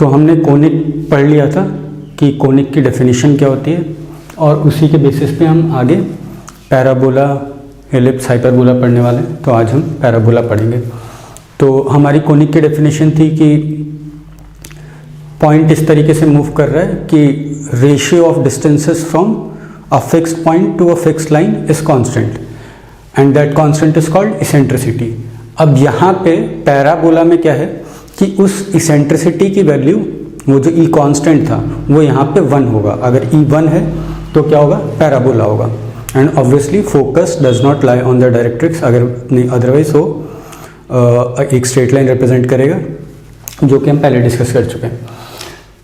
तो हमने कोनिक पढ़ लिया था कि कोनिक की डेफिनेशन क्या होती है, और उसी के बेसिस पे हम आगे पैराबोला, एलिप्स, हाइपरबोला पढ़ने वाले हैं। तो आज हम पैराबोला पढ़ेंगे। तो हमारी कोनिक की डेफिनेशन थी कि पॉइंट इस तरीके से मूव कर रहा है कि ratio of distances from a fixed point to a fixed line is constant and that constant is called eccentricity. अब यहाँ पे पैराबोला में क्या है कि उस इसेंट्रिसिटी की वैल्यू, वो जो ई कांस्टेंट था वो यहाँ पे 1 होगा। अगर ई 1 है तो क्या होगा, पैराबोला होगा। And obviously focus does not lie on the directrix, अगर नहीं अदरवाइज हो एक स्ट्रेट लाइन रिप्रेजेंट करेगा, जो कि हम पहले डिस्कस कर चुके हैं।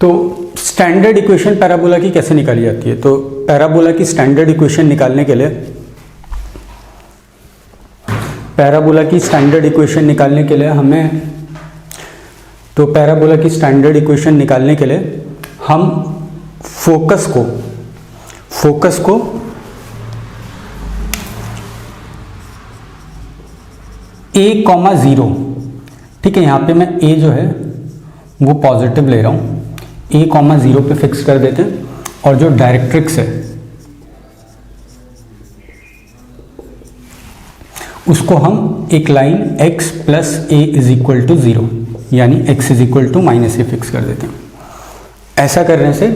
तो स्टैंडर्ड इक्वेशन पैराबोला की कैसे निकाली जाती है? तो पैराबोला की स्टैंडर्ड इक्वेशन निकालने के लिए, पैराबोला की स्टैंडर्ड इक्वेशन निकालने के लिए हमें, तो पैराबोला की स्टैंडर्ड इक्वेशन निकालने के लिए हम फोकस को a, 0, ठीक है, यहाँ पे मैं a जो है वो पॉजिटिव ले रहा हूँ, a, 0 पे फिक्स कर देते हैं। और जो डायरेक्ट्रिक्स है उसको हम एक line x plus a is equal to 0 यानी x is equal to -a fix कर देते हैं। ऐसा करने से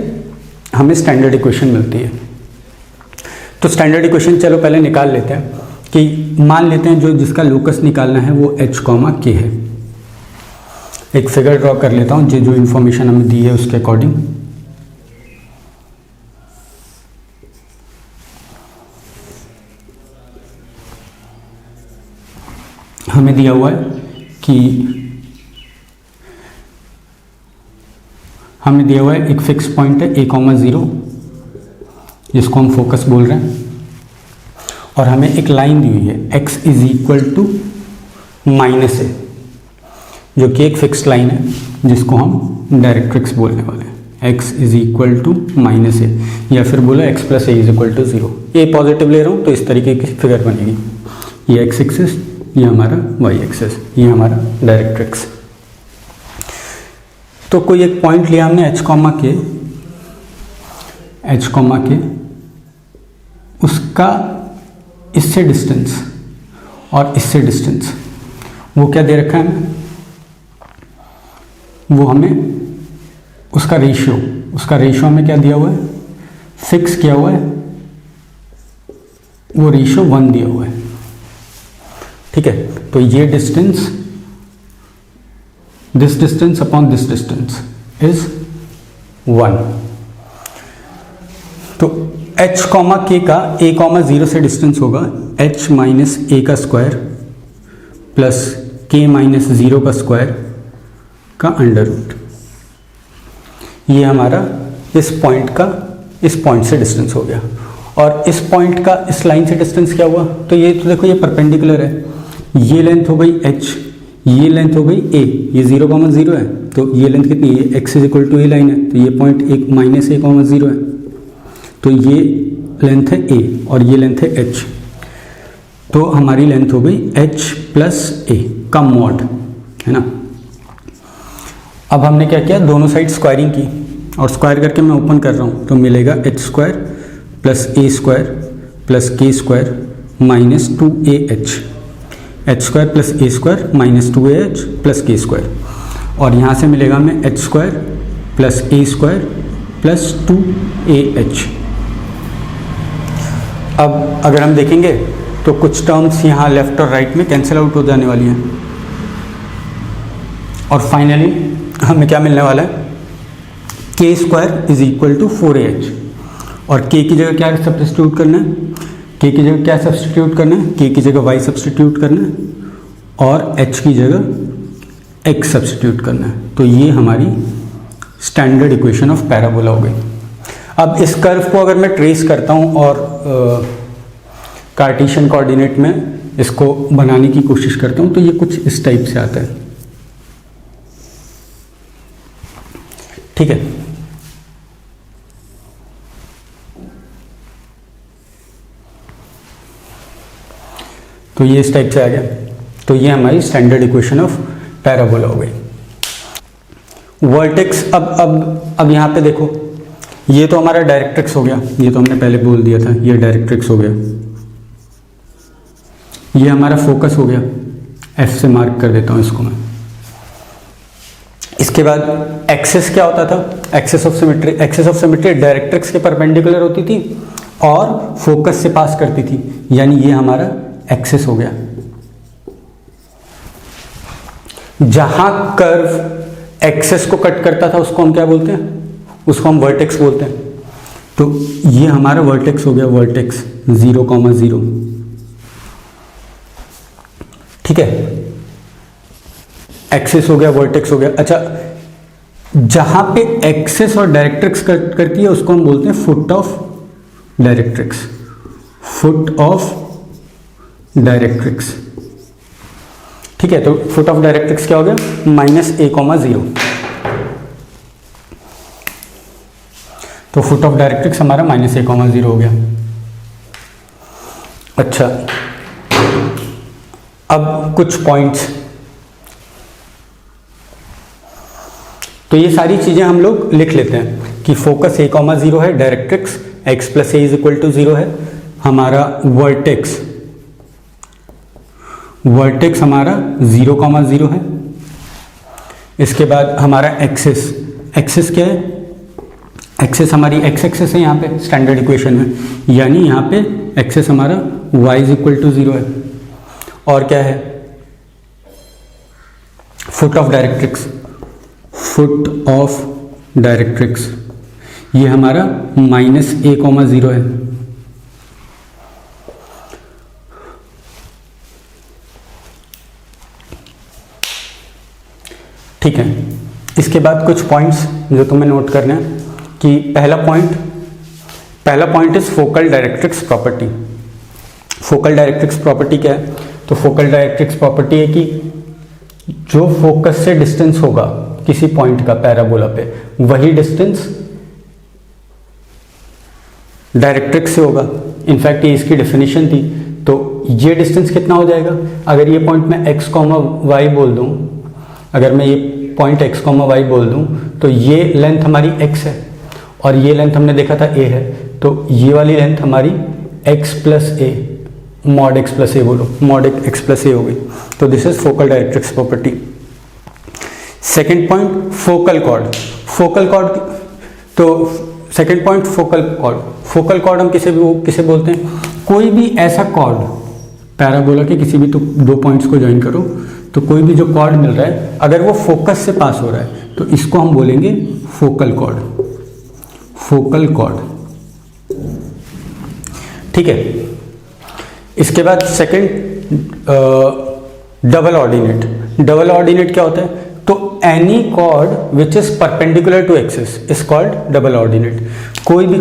हमें स्टैंडर्ड इक्वेशन मिलती है। तो स्टैंडर्ड इक्वेशन चलो पहले निकाल लेते हैं कि मान लेते हैं जो जिसका लोकस निकालना है वो h, k है। एक फिगर ड्रॉ कर लेता हूँ जो इन्फॉर्मेशन हमें दी है उसके अकॉर्डिंग। हमें दिया हुआ है कि एक फिक्स पॉइंट है a, 0, जिसको हम फोकस बोल रहे हैं, और हमें एक लाइन दी हुई है x is equal to -a, जो कि एक फिक्स्ड लाइन है जिसको हम डायरेक्ट्रिक्स बोलने वाले हैं। x is equal to -a, या फिर बोला x plus a is equal to 0। ये पॉजिटिव ले रहा हूँ तो इस तरीके की फिगर बनेगी। ये x एक्सिस, ये हमारा y एक्सिस, ये हमारा डायरेक्ट्रिक्स। तो कोई एक पॉइंट लिया हमने h, के उसका इससे डिस्टेंस और इससे डिस्टेंस वो क्या दे रखा है हमें, वो हमें उसका रेशियो हमें क्या दिया हुआ है, फिक्स किया हुआ है, वो रेशियो 1 दिया हुआ है। ठीक है, तो ये distance, this distance upon this distance is 1। तो h, k का a, 0 से डिस्टेंस होगा h माइनस a का स्क्वायर प्लस k माइनस 0 का स्क्वायर का अंडर रूट। ये हमारा इस पॉइंट से डिस्टेंस हो गया। और इस पॉइंट का इस लाइन से डिस्टेंस क्या हुआ, तो ये तो देखो ये परपेंडिकुलर है, ये लेंथ हो गई h, ये लेंथ हो गई a, ये 0, 0 है, तो ये लेंथ कितनी है, x is equal to a line है, तो ये पॉइंट एक माइनस a, 0 है, तो ये लेंथ है a और ये लेंथ है h, तो हमारी लेंथ हो गई h प्लस a का मॉड, है ना। अब हमने क्या किया, दोनों साइड स्क्वायरिंग की, और स्क्वायर करके मैं ओपन कर रहा हूँ, तो मिलेगा h square plus a square plus k square minus 2ah, h square plus a square minus 2ah plus k square, और यहाँ से मिलेगा हमें h square plus a square plus 2ah। अब अगर हम देखेंगे तो कुछ टर्म्स यहाँ लेफ्ट और राइट में कैंसिल आउट हो जाने वाली हैं, और फाइनली हमें क्या मिलने वाला है, k square is equal to 4ah, और k की जगह क्या सब्स्टिट्यूट करना है, k की जगह क्या सब्स्टिट्यूट करना है, k की जगह y सब्स्टिट्यूट करना है, और h की जगह x सब्स्टिट्यूट करना है। तो ये हमारी स्टैंडर्ड इक्वेशन ऑफ पैराबोला हो गई। अब इस कर्व को अगर मैं ट्रेस करता हूँ और कार्टेशियन कोऑर्डिनेट में इसको बनाने की कोशिश करता हूँ, तो ये कुछ इस टाइप से आता है। ठीक है, तो ये इस टाइप से आ गया। तो ये हमारी स्टैंडर्ड इक्वेशन ऑफ पैराबोला हो गई। वर्टेक्स अब यहाँ पे देखो, ये तो हमारा डायरेक्ट्रिक्स हो गया, ये तो हमने पहले बोल दिया था, ये डायरेक्ट्रिक्स हो गया, ये हमारा फोकस हो गया, एफ से मार्क कर देता हूँ इसको मैं। इसके बाद एक्सिस क्या होता था, axis of symmetry, axis of symmetry directrix के परपेंडिकुलर होती थी और फोकस से पास करती थी, यानी ये हमारा एक्सिस हो गया। जहां कर्व एक्सिस को कट करता था उसको हम क्या बोलते हैं, उसको हम वर्टेक्स बोलते हैं। तो ये हमारा वर्टेक्स हो गया, वर्टेक्स 0,0, ठीक है, एक्सिस हो गया, वर्टेक्स हो गया। अच्छा, जहां पे एक्सिस और डायरेक्ट्रिक्स कट करती है उसको हम बोलते हैं foot of directrix, foot of directrix, ठीक है। तो फुट ऑफ डायरेक्ट्रिक्स क्या हो गया, -a,0। तो फुट ऑफ डायरेक्ट्रिक्स हमारा -a,0 हो गया। अच्छा, अब कुछ पॉइंट्स, तो ये सारी चीजें हम लोग लिख लेते हैं कि फोकस a,0 है, डायरेक्ट्रिक्स x + a = 0 है, हमारा वर्टेक्स हमारा 0,0 है। इसके बाद हमारा एक्सिस क्या है, एक्सिस हमारी x एक्सिस है यहाँ पे स्टैंडर्ड इक्वेशन में, यानी यहाँ पे एक्सिस हमारा y = 0 है। और क्या है, foot of directrix, foot of directrix ये हमारा -a,0 है। ठीक है, इसके बाद कुछ पॉइंट्स जो तुम्हें नोट करने हैं कि पहला point is focal directrix property. Focal directrix property क्या है, तो फोकल डायरेक्ट्रिक्स प्रॉपर्टी है कि जो फोकस से डिस्टेंस होगा किसी पॉइंट का पैराबोला पे, वही डिस्टेंस डायरेक्ट्रिक्स से होगा। इनफैक्ट ये इसकी डेफिनेशन थी। तो ये डिस्टेंस कितना हो जाएगा, अगर ये पॉइंट मैं x, y बोल दूं, अगर मैं ये पॉइंट x, y बोल दूं, तो ये लेंथ हमारी x है और ये लेंथ हमने देखा था a है, तो ये वाली लेंथ हमारी x + a, mod x + a बोलो, मॉड x + a हो गई। तो this is focal directrix property. Second point focal chord. Focal chord, तो second point focal chord. Focal chord हम किसे बोलते हैं, कोई भी ऐसा कॉर्ड पैराबोला के किसी भी तो दो पॉइंट्स को ज्वाइन करो, तो कोई भी जो कॉर्ड मिल रहा है अगर वो फोकस से पास हो रहा है तो इसको हम बोलेंगे फोकल कॉर्ड, फोकल कॉर्ड, ठीक है। इसके बाद second double ordinate. Double ordinate क्या होता है, तो any chord which is perpendicular to axis is called double ordinate. कोई भी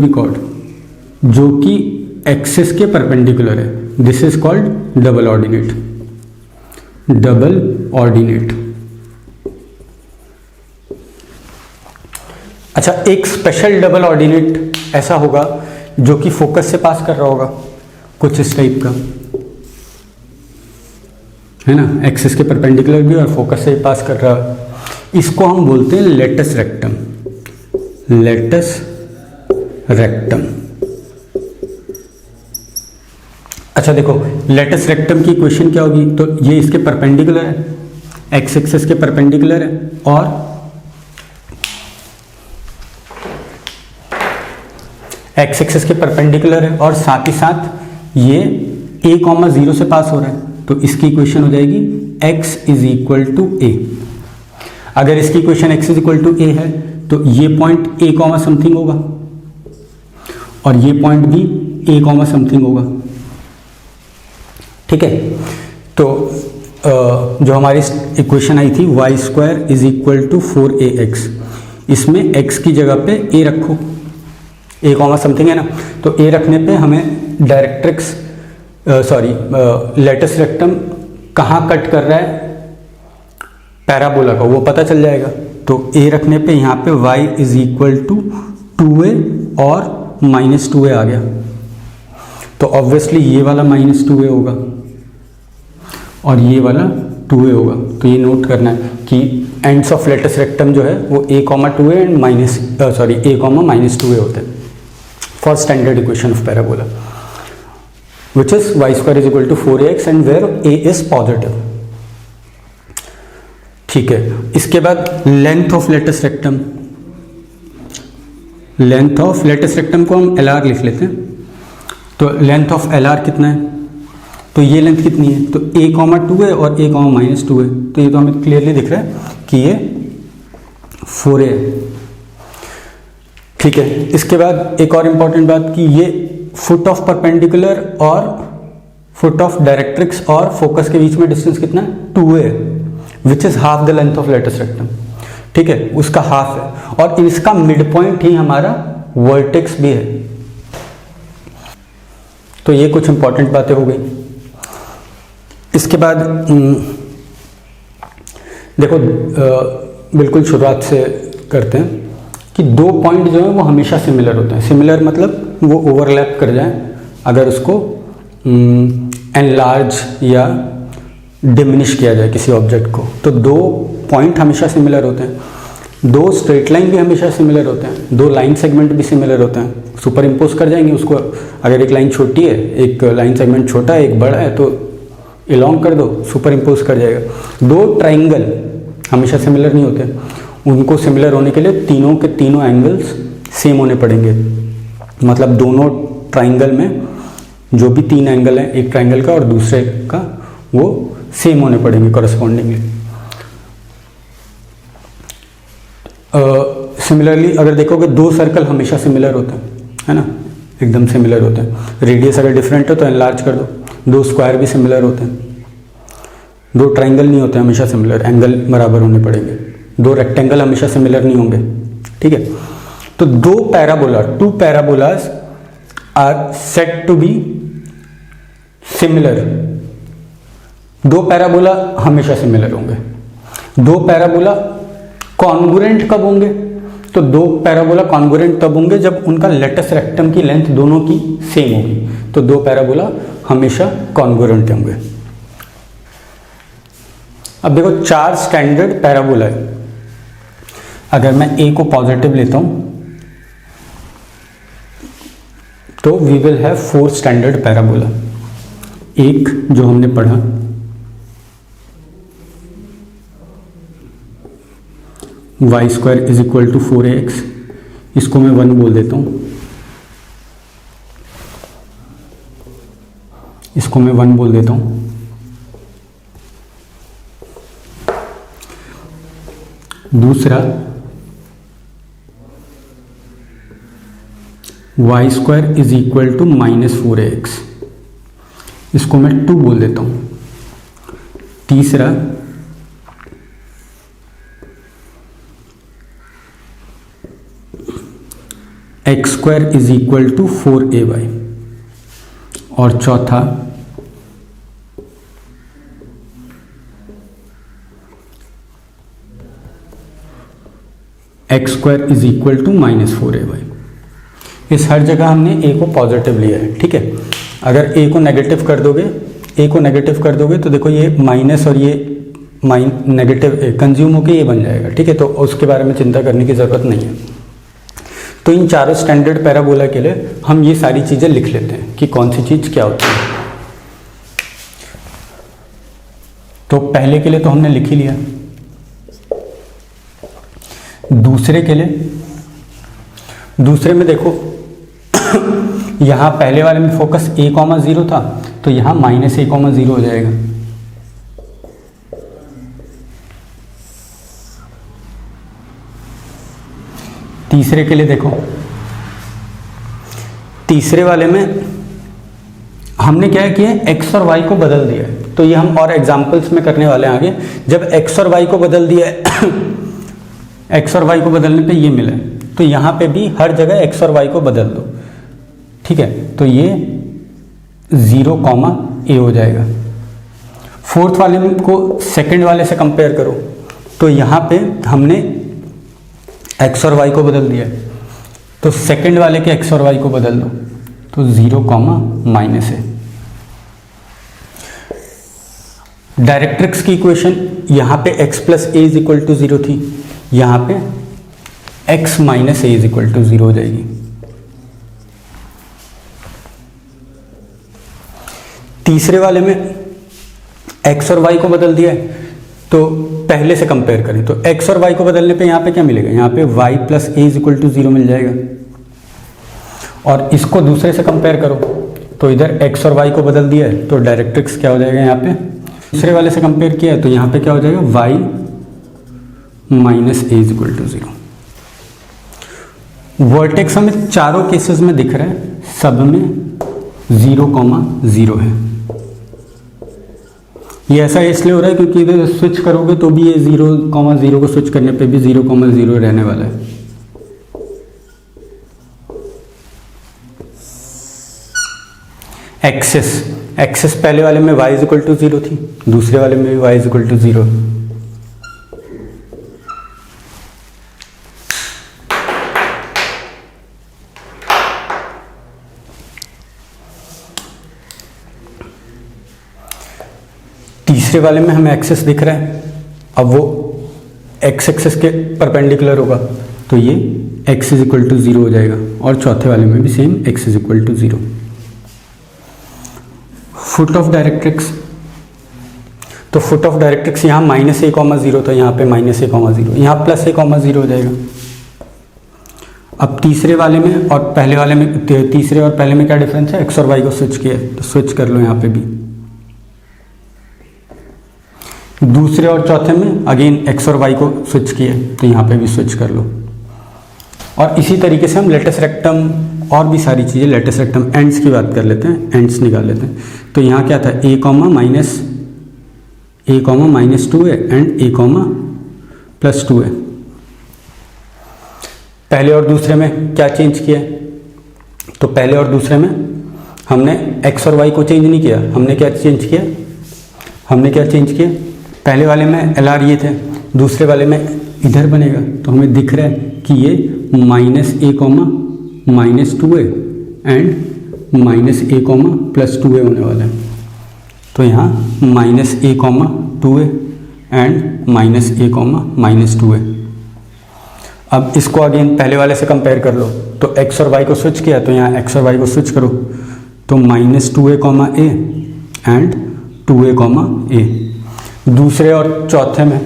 कॉर्ड जो कि एक्सिस के परपेंडिकुलर है, this is called double ordinate, double ordinate. अच्छा, एक स्पेशल डबल ऑर्डिनेट ऐसा होगा जो कि फोकस से पास कर रहा होगा, कुछ इस टाइप का, है ना, एक्सिस के परपेंडिकुलर भी और फोकस से पास कर रहा है। इसको हम बोलते हैं लेटस रेक्टम, लेटस रेक्टम। अच्छा देखो, लेटस रेक्टम की इक्वेशन क्या होगी, तो ये इसके परपेंडिकुलर है, एक्स एक्सिस के परपेंडिकुलर है और एक्स एक्सिस के परपेंडिकुलर है और साथ ही साथ ये a,0 से पास हो रहा है, तो इसकी इक्वेशन हो जाएगी x = a। अगर इसकी इक्वेशन x = a है तो ये पॉइंट a, समथिंग होगा और ये पॉइंट भी a, समथिंग होगा, ठीक है। तो जो हमारी इक्वेशन आई थी y² = 4ax, इसमें x की जगह पे a रखो, a, समथिंग है ना, तो a रखने पे हमें डायरेक्ट्रिक्स लेटस रेक्टम कहाँ कट कर रहा है पैराबोला का वो पता चल जाएगा। तो a रखने पे यहाँ पे y = 2a और -2a आ गया, तो ऑब्वियसली ये वाला -2a होगा और ये वाला 2a होगा। तो ये नोट करना है कि एंड्स ऑफ लेटेस्ट रेक्टम जो है वो a, 2a and a, -2a होते हैं for standard equation of parabola which is y² is equal to 4ax and where a is positive. ठीक है, इसके बाद length of latest rectum, length of latest rectum को हम LR लिख लेते हैं। तो लेंथ ऑफ LR कितना है, तो ये लेंथ कितनी है, तो a, 2 है और a, -2 है। तो ये तो हमें क्लियरली दिख रहा है कि ये 4a है। ठीक है, इसके बाद एक और इम्पॉर्टेंट बात कि ये फुट ऑफ परपेंडिकुलर और फुट ऑफ डायरेक्ट्रिक्स और फोकस के बीच में डिस्टेंस कितना है, 2a है, which is half the length of latest rectum. ठीक है, उसका हाफ है और इसका मिड पॉइंट ही हमारा वर्टेक्स भी है। तो ये कुछ इंपॉर्टेंट बातें हो गई। इसके बाद देखो बिल्कुल शुरुआत से करते हैं कि दो पॉइंट जो है वो हमेशा सिमिलर होते हैं। सिमिलर मतलब वो ओवरलैप कर जाएं अगर उसको एनलार्ज या डिमिनिश किया जाए किसी ऑब्जेक्ट को। तो दो पॉइंट हमेशा सिमिलर होते हैं, दो स्ट्रेट लाइन भी हमेशा सिमिलर होते हैं, दो लाइन सेगमेंट भी सिमिलर होते हैं। सुपर इम्पोज कर जाएंगे उसको, अगर एक लाइन छोटी है, एक लाइन सेगमेंट छोटा है, एक बड़ा है, तो इलॉन्ग कर दो, सुपर इम्पोज कर जाएगा। दो ट्राइंगल हमेशा सिमिलर नहीं होते, उनको सिमिलर होने के लिए तीनों के तीनों एंगल्स सेम होने पड़ेंगे। मतलब दोनों ट्राइंगल में जो भी तीन एंगल हैं, एक ट्राइंगल का और दूसरे का, वो सेम होने पड़ेंगे कॉरस्पॉन्डिंगली। सिमिलरली अगर देखोगे दो सर्कल हमेशा सिमिलर होते हैं, है ना, एकदम सिमिलर होते हैं। रेडियस अगर डिफरेंट है तो एनलार्ज कर दो। दो स्क्वायर भी सिमिलर होते हैं, दो ट्राइंगल नहीं होते हमेशा सिमिलर, एंगल बराबर होने पड़ेंगे। दो रेक्टेंगल हमेशा सिमिलर नहीं होंगे। ठीक है, तो दो parabola, two parabolas are set to be similar. दो पैराबोला हमेशा सिमिलर होंगे। दो पैराबोला कॉन्ग्रुएंट कब होंगे, तो दो पैराबोला कॉन्ग्रुएंट तब होंगे जब उनका लेटेस्ट रेक्टम की लेंथ दोनों की सेम होगी। तो दो पैराबोला हमेशा कॉन्ग्रुएंट होंगे। अब देखो चार स्टैंडर्ड पैराबोला है। अगर मैं ए को पॉजिटिव लेता हूं तो we will have 4 standard parabola. एक जो हमने पढ़ा y² is equal to 4ax, इसको मैं 1 बोल देता हूं, इसको मैं 1 बोल देता हूं। दूसरा y² is equal to -4ax, इसको मैं 2 बोल देता हूं। तीसरा x² is equal to 4ay, और चौथा x² is equal to -4ay। इस हर जगह हमने a को पॉजिटिव लिया है। ठीक है, अगर a को नेगेटिव कर दोगे, a को नेगेटिव कर दोगे तो देखो ये माइनस और ये नेगेटिव कंज्यूम होकर ये बन जाएगा। ठीक है, तो उसके बारे में चिंता करने की ज़रूरत नहीं है। तो इन चारों स्टैंडर्ड पैराबोला के लिए हम ये सारी चीज़ें लिख लेते हैं कि कौन सी चीज़ क्या होती है। तो पहले के लिए तो हमने लिख ही लिया। दूसरे के लिए, दूसरे में देखो यहां पहले वाले में फोकस a, 0 था, तो यहां -a, 0 हो जाएगा। तीसरे के लिए देखो, तीसरे वाले में हमने क्या किया, x और y को बदल दिया है। तो ये हम और एग्जांपल्स में करने वाले हैं आगे। जब x और y को बदल दिया है x और y को बदलने पे ये मिला है, तो यहाँ पे भी हर जगह x और y को बदल दो। ठीक है, तो ये 0, a हो जाएगा। फोर्थ वाले को सेकंड वाले से कंपेयर करो, तो यहाँ पे हमने x और y को बदल दिया है, तो सेकंड वाले के x और y को बदल दो, तो 0, -a। डायरेक्ट्रिक्स की इक्वेशन यहाँ पे x plus a is equal to 0 थी, यहाँ पे x minus a is equal to 0 हो जाएगी। तीसरे वाले में x और y को बदल दिया है, तो पहले से कंपेयर करें तो x और y को बदलने पे यहाँ पे क्या मिलेगा, यहाँ पे y plus a is equal to 0 मिल जाएगा। और इसको दूसरे से कंपेयर करो तो इधर x और y को बदल दिया है तो डायरेक्ट्रिक्स क्या हो जाएगा, यहाँ पे दूसरे वाले से कंपेयर किया है तो यहाँ पे क्या हो जाएगा, y minus a is equal to 0। Vertex हमें चारों केसेस में दिख रहा है, सब में 0,0 है। ये ऐसा इसलिए हो रहा है क्योंकि इधर स्विच करोगे तो भी ये 0,0 को स्विच करने पे भी 0,0 रहने वाला है। एक्सेस पहले वाले में y इज इक्वल टू 0 थी, दूसरे वाले में भी y इज इक्वल टू 0। तीसरे वाले में हमें एक्सेस दिख रहा है, अब वो x एक्सेस के परपेंडिकुलर होगा तो ये x इज इक्वल टू 0 हो जाएगा। और चौथे वाले में भी same x is equal to 0। Foot of directrix, तो फुट ऑफ डायरेक्ट्रिक्स यहाँ -a,0 था, यहाँ पे -a,0, यहाँ +a,0 हो जाएगा। अब तीसरे वाले में और पहले वाले में, तीसरे और पहले में क्या डिफरेंस है, x और y को स्विच किया है तो स्विच कर लो यहाँ पे भी। दूसरे और चौथे में अगेन x और y को स्विच किया है तो यहाँ पे भी स्विच कर लो। और इसी तरीके से हम लेटेस्ट रेक्टम और भी सारी चीज़ें, लेटेस्ट रेक्टम एंड्स की बात कर लेते हैं, एंड्स निकाल लेते हैं। तो यहाँ क्या था, a, -2 है एंड a, +2 है। पहले और दूसरे में क्या चेंज किया, तो पहले और दूसरे में हमने x और y को चेंज नहीं किया, हमने क्या चेंज किया, पहले वाले में LR ये थे, दूसरे वाले में इधर बनेगा तो हमें दिख रहा है कि ये -a, -2 है एंड -a, +2 होने वाला है। तो यहाँ -a, 2 है एंड -a, -2 है। अब इसको अगेन पहले वाले से कंपेयर कर लो तो x और y को स्विच किया तो यहाँ x और y को स्विच करो तो -2a, a and 2a, a। दूसरे और चौथे में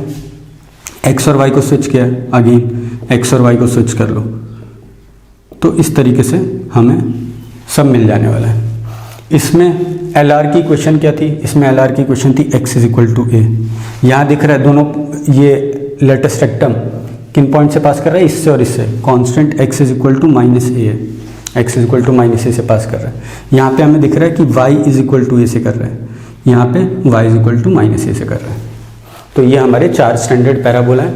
x और y को स्विच किया, अगेन x और y को स्विच कर लो तो इस तरीके से हमें सब मिल जाने वाला है। इसमें LR की इक्वेशन क्या थी, इसमें LR की इक्वेशन थी x is equal to a। यहाँ दिख रहा है दोनों, ये लेटेस्ट रेक्टम किन पॉइंट से पास कर रहा है, इससे और इससे। Constant x is equal to -a है, x is equal to -a से पास कर रहा है। यहाँ पे हमें दिख रहा है कि y is equal to a से कर रहा है, यहाँ पे y is equal to -a से कर रहा है। तो ये हमारे 4 स्टैंडर्ड पैराबोला है।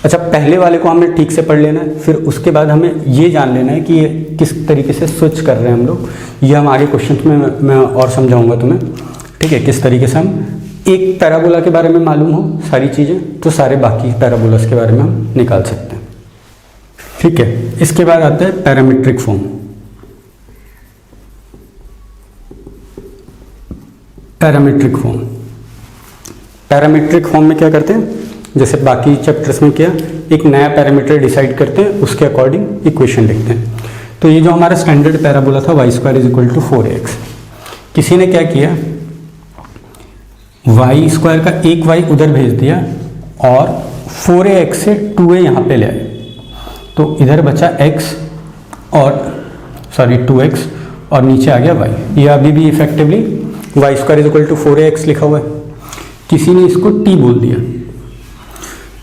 अच्छा, पहले वाले को हमें ठीक से पढ़ लेना है, फिर उसके बाद हमें ये जान लेना है कि ये किस तरीके से स्विच कर रहे हैं हम लोग। ये हम आगे क्वेश्चन में मैं और समझाऊंगा तुम्हें, ठीक है, किस तरीके से हम एक पैराबोला के बारे में मालूम हो सारी चीज़ें तो सारे बाकी पैराबोलास के बारे में हम निकाल सकते हैं। ठीक है, इसके बाद आता है पैरामीट्रिक फॉर्म। पैरामीट्रिक फॉर्म में क्या करते हैं, जैसे बाकी चैप्टर्स में किया, एक नया पैरामीटर डिसाइड करते हैं, उसके अकॉर्डिंग इक्वेशन लिखते हैं। तो ये जो हमारा स्टैंडर्ड पैराबोला था y² is equal to 4x, किसी ने क्या किया, y² का एक y उधर भेज दिया और 4ax से 2a यहाँ पे ले आए, तो इधर बचा x और 2x और नीचे आ गया y। ये अभी भी effectively y² is equal to 4ax लिखा हुआ है। किसी ने इसको t बोल दिया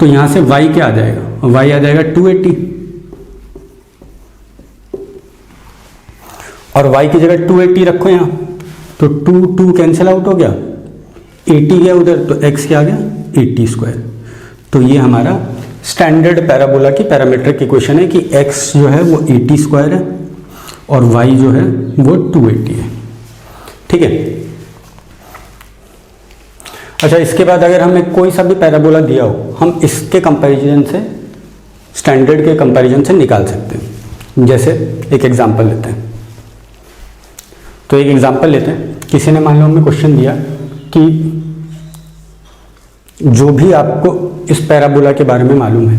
तो यहाँ से y क्या आ जाएगा, y आ जाएगा 280 और y की जगह 280 रखो यहाँ, तो 2 कैंसिल आउट हो गया, 80 गया उधर तो x क्या आ गया 80²। तो ये हमारा स्टैंडर्ड पैराबोला की पैरामीट्रिक इक्वेशन है कि x जो है वो 80² है और y जो है वो 280 है। ठीक है, अच्छा, इसके बाद अगर हमें कोई सा भी पैराबोला दिया हो, हम इसके कंपैरिजन से, स्टैंडर्ड के कंपैरिजन से निकाल सकते हैं। जैसे एक एग्जांपल लेते हैं, तो एक एग्जांपल लेते हैं, किसी ने मान लो हमें क्वेश्चन दिया कि जो भी आपको इस पैराबोला के बारे में मालूम है,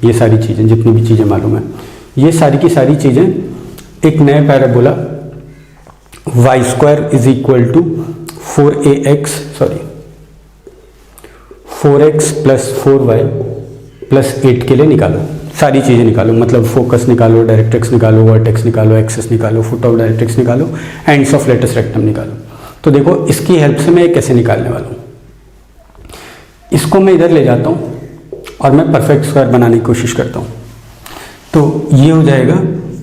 ये सारी चीज़ें, जितनी भी चीज़ें मालूम है, ये सारी की सारी चीज़ें एक नए parabola y² is equal to 4x plus 4y plus 8 के लिए निकालो। सारी चीज़ें निकालो, मतलब फोकस निकालो, डायरेक्ट्रिक्स निकालो, वर्टेक्स निकालो, एक्सिस निकालो, फुट ऑफ डायरेक्ट्रिक्स निकालो, एंड्स ऑफ लेटेस्ट रेक्टम निकालो। तो देखो इसकी हेल्प से मैं कैसे निकालने वाला हूँ। इसको मैं इधर ले जाता हूँ और मैं परफेक्ट स्क्वायर बनाने की कोशिश करता हूँ। तो ये हो जाएगा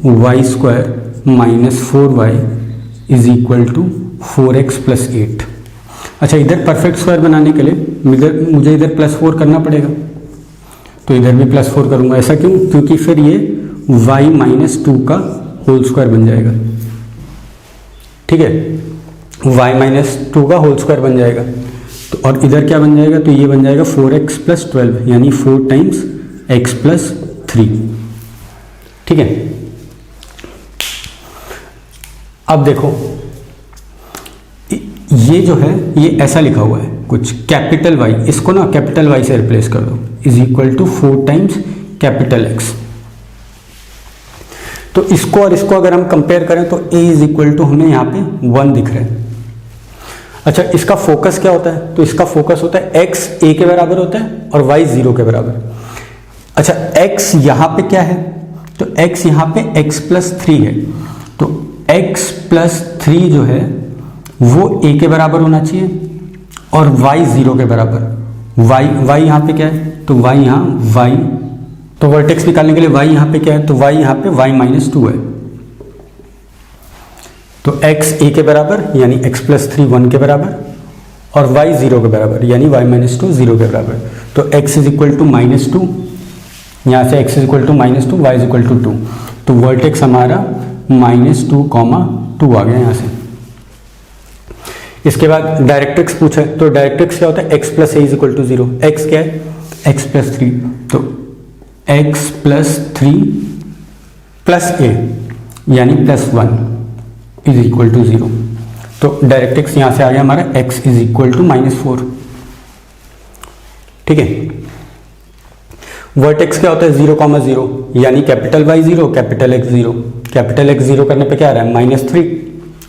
y² minus 4y is equal to 4x plus 8। अच्छा, इधर परफेक्ट स्क्वायर बनाने के लिए मुझे इधर +4 करना पड़ेगा, तो इधर भी +4 करूँगा। ऐसा क्यों? क्योंकि फिर ये y माइनस 2 का होल स्क्वायर बन जाएगा। ठीक है, y माइनस 2 का होल स्क्वायर बन जाएगा। तो और इधर क्या बन जाएगा? तो ये बन जाएगा 4x प्लस 12, यानी 4 टाइम्स x प्लस 3। ठीक है, अब देखो ये जो है ये ऐसा लिखा हुआ है कुछ कैपिटल Y, इसको ना कैपिटल Y से रिप्लेस कर दो, is equal to 4 times capital X। तो इसको और इसको अगर हम कंपेयर करें तो a इज इक्वल टू हमें यहाँ पे 1 दिख रहा है। अच्छा, इसका फोकस क्या होता है? तो इसका फोकस होता है x a के बराबर होता है और y 0 के बराबर। अच्छा, x यहाँ पे क्या है? तो x यहाँ पे x प्लस 3 है, तो x प्लस 3 जो है वो a के बराबर होना चाहिए और y 0 के बराबर। y यहाँ पे क्या है? तो y यहाँ y, तो वर्टेक्स निकालने के लिए y यहाँ पे क्या है? तो y यहाँ पे y माइनस 2 है। तो x a के बराबर यानी x प्लस 3 1 के बराबर और y 0 के बराबर यानी y माइनस 2 0 के बराबर। तो x इज इक्वल टू -2, यहाँ से x is equal to -2, y is equal to 2। तो वर्टेक्स हमारा -2, 2 आ गया यहाँ से। इसके बाद डायरेक्ट्रिक्स पूछा है, तो डायरेक्ट्रिक्स क्या होता है? x plus a is equal to 0। x क्या है? x प्लस 3, तो x प्लस 3 प्लस a यानी +1 इज इक्वल टू 0। तो डायरेक्ट्रिक्स यहाँ से आ गया हमारा x इज इक्वल टू -4। ठीक है, वर्टेक्स क्या होता है? 0, 0 यानी capital Y 0 capital X 0। Capital X 0 करने पे क्या आ रहा है? -3।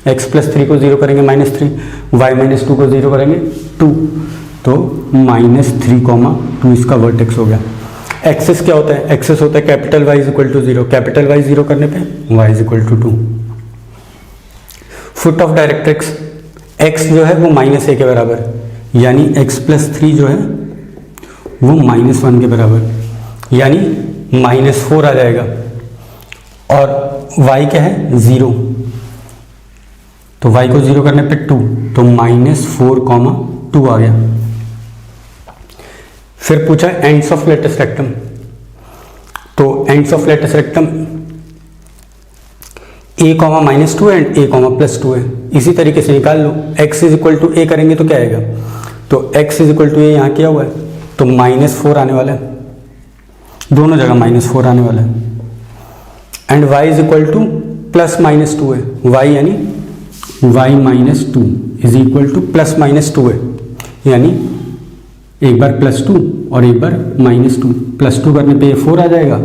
x प्लस 3 को 0 करेंगे -3, y माइनस 2 को 0 करेंगे 2, तो -3, 2 इसका वर्टेक्स हो गया। एक्सिस क्या होता है? एक्सिस होता है capital Y is equal to 0, capital Y 0 करने पे y is equal to 2। Foot of directrix x जो है वो -a के बराबर, यानी x प्लस 3 जो है वो -1 के बराबर, यानी -4 आ जाएगा। और y क्या है? 0, तो y को 0 करने पे 2, तो -4, 2 आ गया। फिर पूछा एंड्स ऑफ लेटेस्ट रेक्टम, तो ends of latest rectum a, -2 and a, +2 है। इसी तरीके से निकाल लो। x is equal to a करेंगे तो क्या आएगा? तो x is equal to a यहाँ किया हुआ है, तो -4 आने वाला है, दोनों जगह -4 आने वाला है। And y is equal to +-2 है, y यानी y minus 2 is equal to +-2 है, यानी एक बार +2 और एक बार -2। +2 करने पे ये 4 आ जाएगा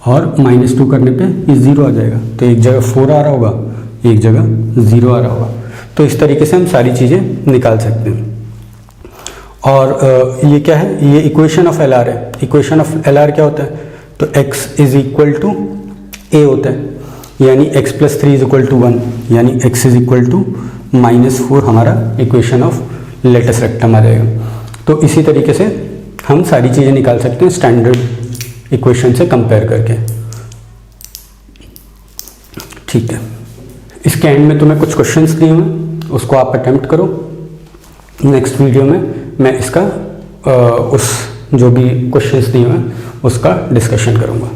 और -2 करने पे ये 0 आ जाएगा। तो एक जगह 4 आ रहा होगा, एक जगह 0 आ रहा होगा। तो इस तरीके से हम सारी चीज़ें निकाल सकते हैं। और ये क्या है? ये इक्वेशन ऑफ LR है। इक्वेशन ऑफ LR क्या होता है? तो x is equal to a होता है, यानी x plus 3 is equal to 1, यानी x इज इक्वल टू -4 हमारा इक्वेशन ऑफ लेटेस्ट रेक्टम आ जाएगा। तो इसी तरीके से हम सारी चीज़ें निकाल सकते हैं स्टैंडर्ड इक्वेशन से कंपेयर करके। ठीक है, इसके एंड में तुम्हें कुछ क्वेश्चंस दिए हुए, उसको आप अटेम्प्ट करो। नेक्स्ट वीडियो में मैं इसका उस जो भी क्वेश्चंस दिए हुए हैं उसका डिस्कशन करूँगा।